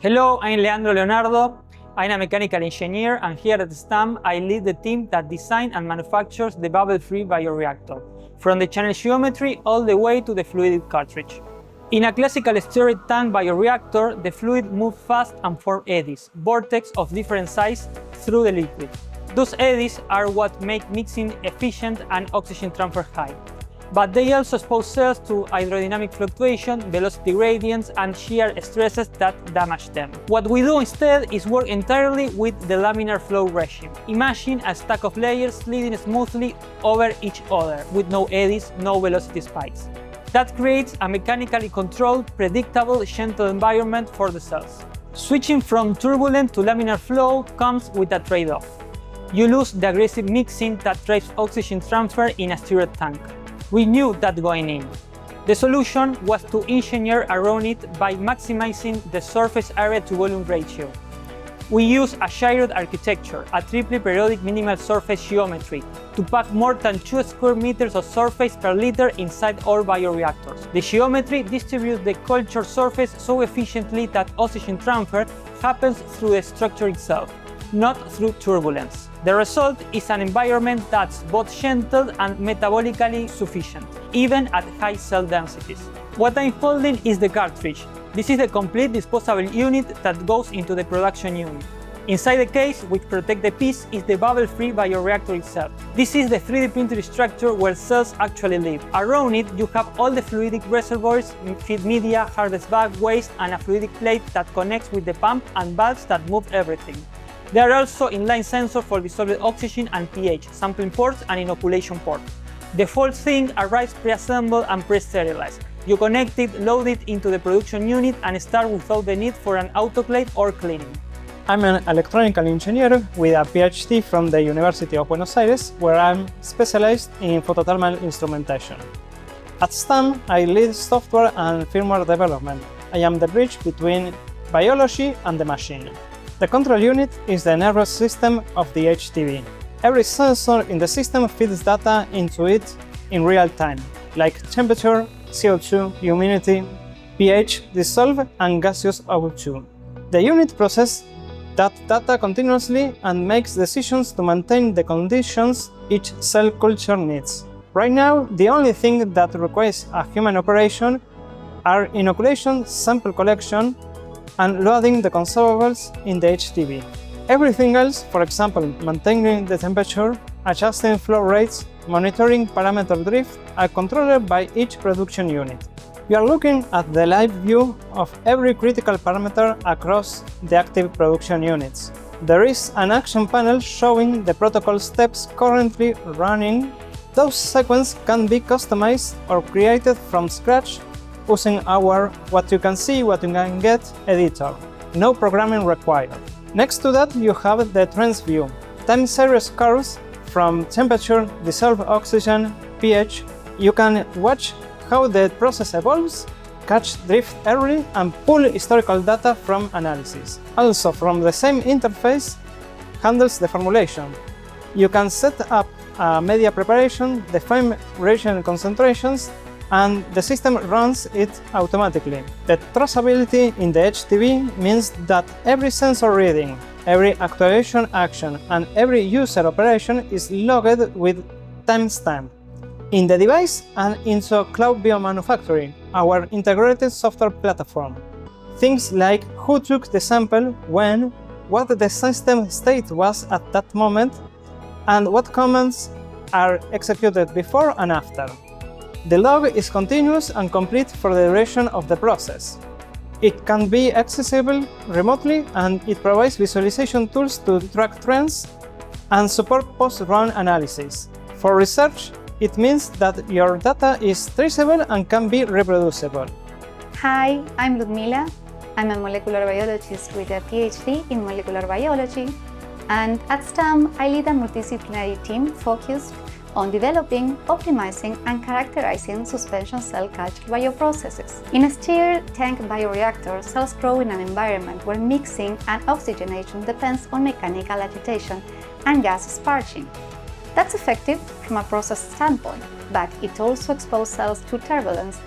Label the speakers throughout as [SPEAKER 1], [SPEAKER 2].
[SPEAKER 1] Hello, I'm Leandro Leonardo. I'm a mechanical engineer, and here at Stämm, I lead the team that designs and manufactures the bubble-free bioreactor, from the channel geometry all the way to the fluidic cartridge. In a classical stirred tank bioreactor, the fluid moves fast and forms eddies, vortex of different size, through the liquid. Those eddies are what make mixing efficient and oxygen transfer high. But they also expose cells to hydrodynamic fluctuation, velocity gradients, and shear stresses that damage them. What we do instead is work entirely with the laminar flow regime. Imagine a stack of layers sliding smoothly over each other, with no eddies, no velocity spikes. That creates a mechanically controlled, predictable, gentle environment for the cells. Switching from turbulent to laminar flow comes with a trade-off. You lose the aggressive mixing that drives oxygen transfer in a stirred tank. We knew that going in. The solution was to engineer around it by maximizing the surface area to volume ratio. We use a gyroid architecture, a triply periodic minimal surface geometry, to pack more than 2 square meters of surface per liter inside our bioreactors. The geometry distributes the culture surface so efficiently that oxygen transfer happens through the structure itself, not through turbulence. The result is an environment that's both gentle and metabolically sufficient, even at high cell densities. What I'm folding is the cartridge. This is the complete disposable unit that goes into the production unit. Inside the case, which protects the piece, is the bubble-free bioreactor itself. This is the 3D printed structure where cells actually live. Around it, you have all the fluidic reservoirs, feed media, harvest bag, waste, and a fluidic plate that connects with the pump and valves that move everything. There are also inline sensors for dissolved oxygen and pH, sampling ports and inoculation port. The whole thing arrives pre-assembled and pre-sterilized. You connect it, load it into the production unit, and start without the need for an autoclave or cleaning.
[SPEAKER 2] I'm an electronical engineer with a PhD from the University of Buenos Aires, where I'm specialized in photothermal instrumentation. At Stämm, I lead software and firmware development. I am the bridge between biology and the machine. The control unit is the nervous system of the HTB. Every sensor in the system feeds data into it in real time, like temperature, CO2, humidity, pH, dissolved and gaseous O2. The unit processes that data continuously and makes decisions to maintain the conditions each cell culture needs. Right now, the only thing that requires a human operation are inoculation, sample collection, and loading the consumables in the HTB. Everything else, for example, maintaining the temperature, adjusting flow rates, monitoring parameter drift, are controlled by each production unit. We are looking at the live view of every critical parameter across the active production units. There is an action panel showing the protocol steps currently running. Those sequences can be customized or created from scratch using our what you can see, what you can get editor. No programming required. Next to that, you have the trends view. Time series curves from temperature, dissolved oxygen, pH. You can watch how the process evolves, catch drift early, and pull historical data from analysis. Also, from the same interface, handles the formulation. You can set up a media preparation, define reagent concentrations, and the system runs it automatically. The traceability in the HTB means that every sensor reading, every actuation action, and every user operation is logged with timestamp in the device and into Cloud Biomanufacturing, our integrated software platform. Things like who took the sample, when, what the system state was at that moment, and what commands are executed before and after. The log is continuous and complete for the duration of the process. It can be accessible remotely, and it provides visualization tools to track trends and support post-run analysis. For research, it means that your data is traceable and can be reproducible.
[SPEAKER 3] Hi, I'm Ludmila. I'm a molecular biologist with a PhD in molecular biology, and at Stämm, I lead a multidisciplinary team focused on developing, optimizing, and characterizing suspension cell culture bioprocesses. In a stirred tank bioreactor, cells grow in an environment where mixing and oxygenation depends on mechanical agitation and gas sparging. That's effective from a process standpoint, but it also exposes cells to turbulence,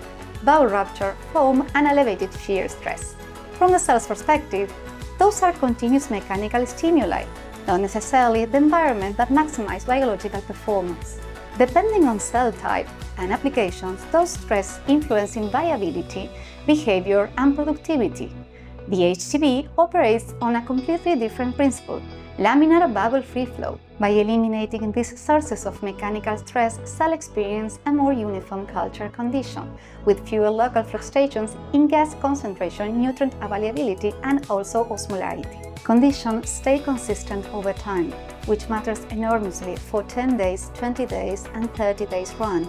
[SPEAKER 3] bow rupture, foam, and elevated shear stress. From the cell's perspective, those are continuous mechanical stimuli, not necessarily the environment that maximizes biological performance. Depending on cell type and applications, those stress influencing viability, behavior, and productivity. The HTB operates on a completely different principle, laminar bubble-free flow. By eliminating these sources of mechanical stress, cells experience a more uniform culture condition, with fewer local fluctuations in gas concentration, nutrient availability, and also osmolarity. Conditions stay consistent over time, which matters enormously for 10 days, 20 days, and 30 days run.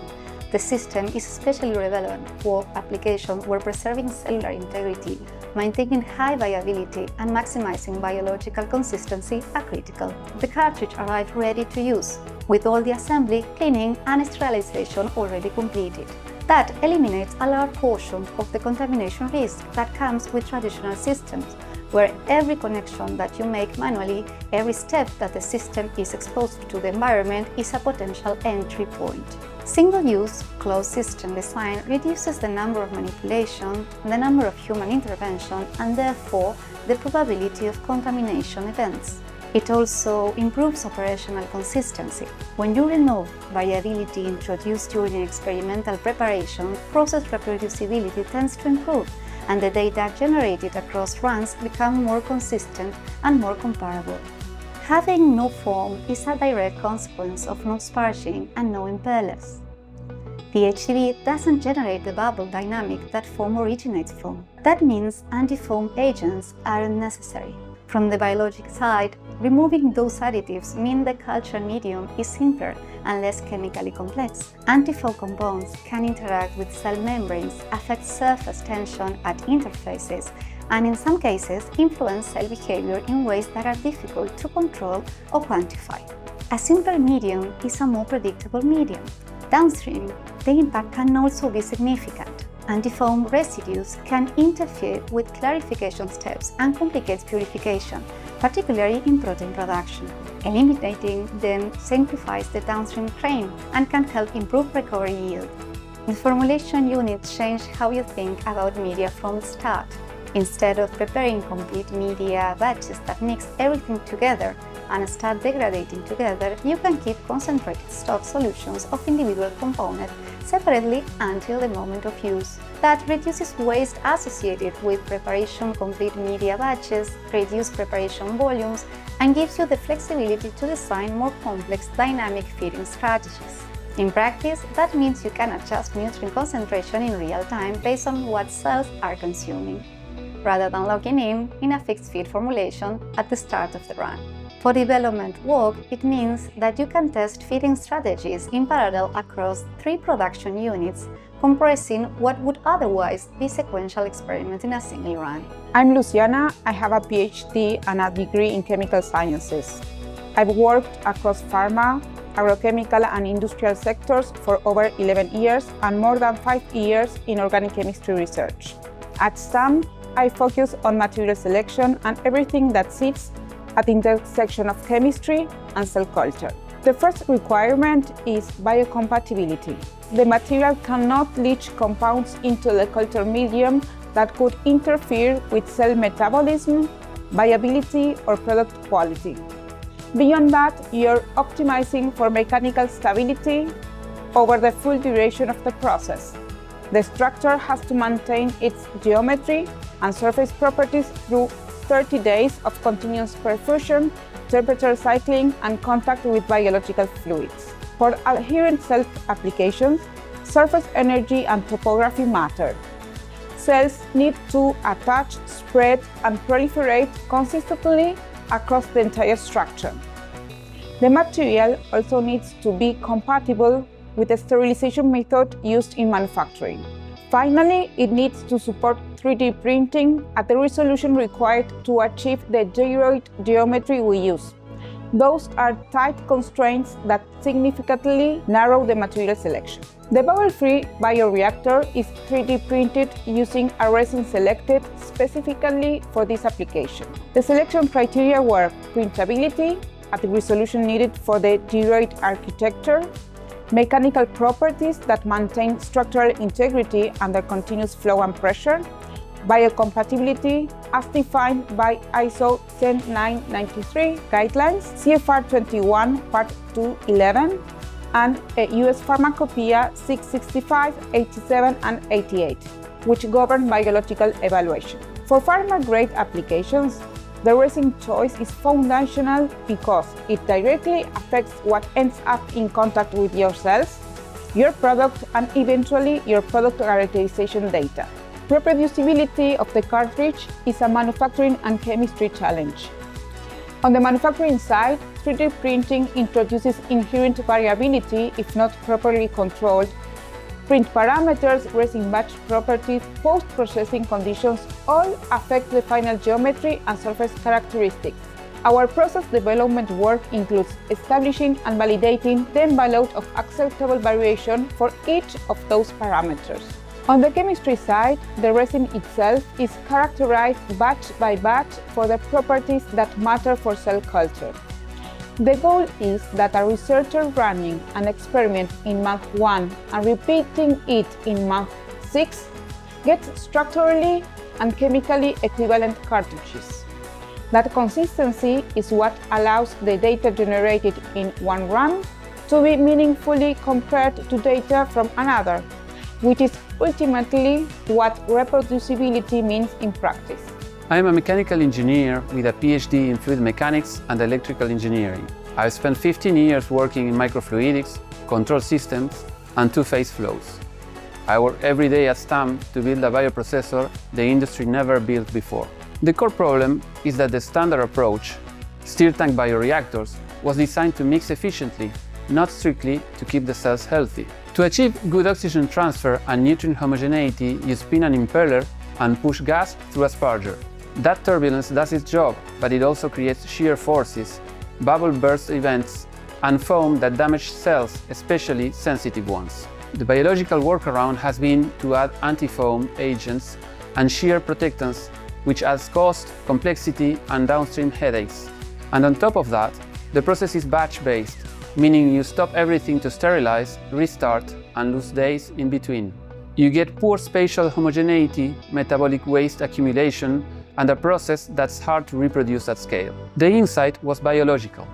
[SPEAKER 3] The system is especially relevant for applications where preserving cellular integrity, maintaining high viability, and maximizing biological consistency are critical. The cartridge arrived ready to use, with all the assembly, cleaning, and sterilization already completed. That eliminates a large portion of the contamination risk that comes with traditional systems, where every connection that you make manually, every step that the system is exposed to the environment is a potential entry point. Single-use, closed system design reduces the number of manipulations, the number of human intervention, and therefore the probability of contamination events. It also improves operational consistency. When you remove variability introduced during experimental preparation, process reproducibility tends to improve, and the data generated across runs become more consistent and more comparable. Having no foam is a direct consequence of no sparging and no impellers. The HTB doesn't generate the bubble dynamic that foam originates from. That means anti-foam agents aren't necessary. From the biologic side, removing those additives means the culture medium is simpler and less chemically complex. Anti-foam compounds can interact with cell membranes, affect surface tension at interfaces, and in some cases influence cell behavior in ways that are difficult to control or quantify. A simpler medium is a more predictable medium. Downstream, the impact can also be significant. Anti-foam residues can interfere with clarification steps and complicate purification, particularly in protein production. Eliminating them simplifies the downstream chain and can help improve recovery yield. The formulation units change how you think about media from the start. Instead of preparing complete media batches that mix everything together and start degrading together, you can keep concentrated stock solutions of individual components separately until the moment of use. That reduces waste associated with preparation complete media batches, reduces preparation volumes, and gives you the flexibility to design more complex dynamic feeding strategies. In practice, that means you can adjust nutrient concentration in real time based on what cells are consuming, rather than locking in a fixed feed formulation at the start of the run. For development work, it means that you can test feeding strategies in parallel across 3 production units, compressing what would otherwise be sequential experiments in a single run.
[SPEAKER 4] I'm Luciana. I have a PhD and a degree in chemical sciences. I've worked across pharma, agrochemical and industrial sectors for over 11 years and more than 5 years in organic chemistry research. At Stämm, I focus on material selection and everything that sits at the intersection of chemistry and cell culture. The first requirement is biocompatibility. The material cannot leach compounds into the culture medium that could interfere with cell metabolism, viability, or product quality. Beyond that, you're optimizing for mechanical stability over the full duration of the process. The structure has to maintain its geometry and surface properties through 30 days of continuous perfusion, temperature cycling, and contact with biological fluids. For adherent cell applications, surface energy and topography matter. Cells need to attach, spread, and proliferate consistently across the entire structure. The material also needs to be compatible with the sterilization method used in manufacturing. Finally, it needs to support 3D printing at the resolution required to achieve the gyroid geometry we use. Those are tight constraints that significantly narrow the material selection. The bubble-free bioreactor is 3D printed using a resin selected specifically for this application. The selection criteria were printability at the resolution needed for the gyroid architecture, mechanical properties that maintain structural integrity under continuous flow and pressure, biocompatibility as defined by ISO 10993 guidelines, CFR 21 Part 211, and US Pharmacopoeia 665, 87, and 88, which govern biological evaluation. For pharma-grade applications, the resin choice is foundational because it directly affects what ends up in contact with your cells, your product, and eventually your product characterization data. Reproducibility of the cartridge is a manufacturing and chemistry challenge. On the manufacturing side, 3D printing introduces inherent variability if not properly controlled. Print parameters, resin batch properties, post-processing conditions all affect the final geometry and surface characteristics. Our process development work includes establishing and validating the envelope of acceptable variation for each of those parameters. On the chemistry side, the resin itself is characterized batch by batch for the properties that matter for cell culture. The goal is that a researcher running an experiment in month 1 and repeating it in month 6 gets structurally and chemically equivalent cartridges. That consistency is what allows the data generated in one run to be meaningfully compared to data from another, which is ultimately what reproducibility means in practice.
[SPEAKER 5] I am a mechanical engineer with a PhD in fluid mechanics and electrical engineering. I've spent 15 years working in microfluidics, control systems, and two-phase flows. I work every day at Stämm to build a bioprocessor the industry never built before. The core problem is that the standard approach, stir tank bioreactors, was designed to mix efficiently, not strictly to keep the cells healthy. To achieve good oxygen transfer and nutrient homogeneity, you spin an impeller and push gas through a sparger. That turbulence does its job, but it also creates shear forces, bubble burst events, and foam that damage cells, especially sensitive ones. The biological workaround has been to add anti-foam agents and shear protectants, which adds cost, complexity, and downstream headaches. And on top of that, the process is batch-based, meaning you stop everything to sterilize, restart, and lose days in between. You get poor spatial homogeneity, metabolic waste accumulation, and a process that's hard to reproduce at scale. The insight was biological.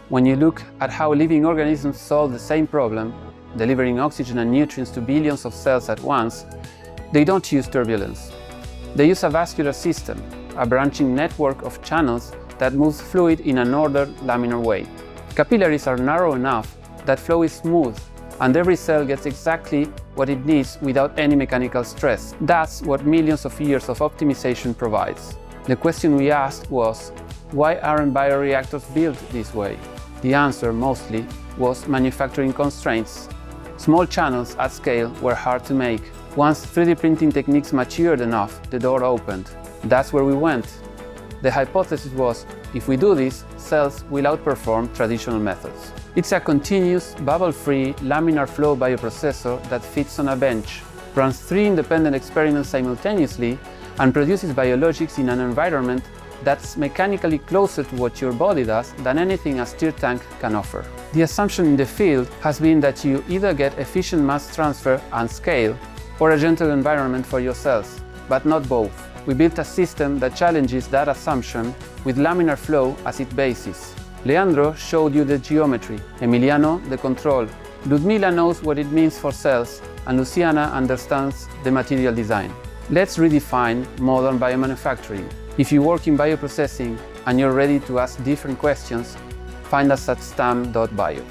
[SPEAKER 5] When you look at how living organisms solve the same problem, delivering oxygen and nutrients to billions of cells at once, they don't use turbulence. They use a vascular system, a branching network of channels that moves fluid in an ordered laminar way. Capillaries are narrow enough that flow is smooth, and every cell gets exactly what it needs without any mechanical stress. That's what millions of years of optimization provides. The question we asked was, why aren't bioreactors built this way? The answer mostly was manufacturing constraints. Small channels at scale were hard to make. Once 3D printing techniques matured enough, the door opened. That's where we went. The hypothesis was, if we do this, cells will outperform traditional methods. It's a continuous, bubble-free, laminar flow bioprocessor that fits on a bench, runs 3 independent experiments simultaneously, and produces biologics in an environment that's mechanically closer to what your body does than anything a stir tank can offer. The assumption in the field has been that you either get efficient mass transfer and scale, or a gentle environment for your cells, but not both. We built a system that challenges that assumption with laminar flow as its basis. Leandro showed you the geometry, Emiliano the control, Ludmila knows what it means for cells, and Luciana understands the material design. Let's redefine modern biomanufacturing. If you work in bioprocessing and you're ready to ask different questions, find us at stamm.bio.